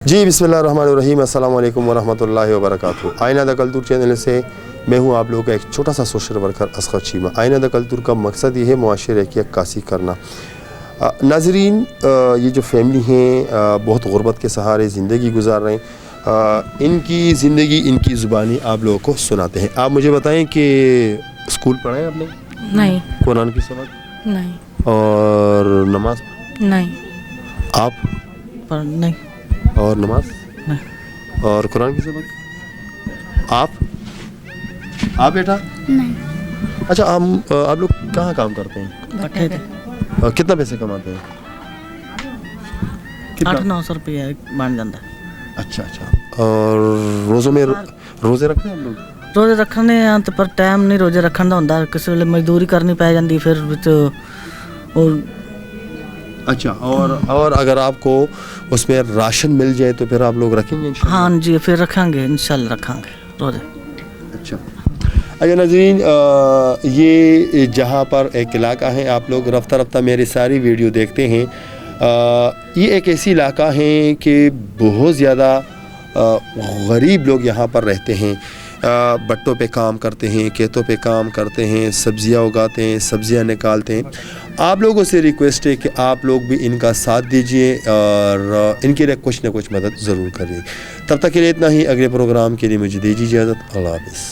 जी बिस्मिल्लाहिर्रहमानिर्रहीम, अस्सलाम वालेकुम वरहमतुल्लाहि वबरकातुहू। आईना द कल्चर चैनल से मैं हूं आप लोगों का एक छोटा सा सोशल वर्कर असगर चीमा। आईना द कल्चर का मकसद ये है मुआशरे की अक्कासी करना। नाजरीन, ये जो फैमिली हैं बहुत गुर्बत के सहारे ज़िंदगी गुजार रहे हैं। इनकी ज़िंदगी इनकी ज़ुबानी आप लोगों को सुनाते हैं। आप मुझे बताएं कि स्कूल पढ़ा है आपने? नहीं। कुरान की सबक? नहीं। और नमाज? नहीं। आप? नहीं। और नमाज? नहीं। और कुरान की सबक? आप बेटा? नहीं। अच्छा, आप लोग कहाँ काम करते हैं? भट्टे पे। कितना पैसे कमाते हैं? कितना? 800-900 रुपया बन जाता है। अच्छा अच्छा। और रोज़े रखते हैं हम लोग? रोजे रखने हैं तो पर टाइम नहीं रोजे रखने का होता, किसी वेले मजदूरी करनी पै जाती फिर और अच्छा। और अगर आपको उसमें राशन मिल जाए तो फिर आप लोग रखेंगे इंशाल्लाह? हाँ जी, फिर रखेंगे इंशाल्लाह, रखेंगे रोजे। अच्छा अच्छा नाज़रीन, ये जहाँ पर एक इलाका है, आप लोग रफ्ता रफ्ता मेरी सारी वीडियो देखते हैं। ये एक ऐसी इलाका है कि बहुत ज़्यादा गरीब लोग यहाँ पर रहते हैं। बट्टों पे काम करते हैं, खेतों पे काम करते हैं, सब्जियां उगाते हैं, सब्जियां निकालते हैं। आप लोगों से रिक्वेस्ट है कि आप लोग भी इनका साथ दीजिए और इनके लिए कुछ ना कुछ मदद ज़रूर करिए। तब तक के लिए इतना ही। अगले प्रोग्राम के लिए मुझे दीजिए इजाज़त। अल्लाह हाफ़िज़।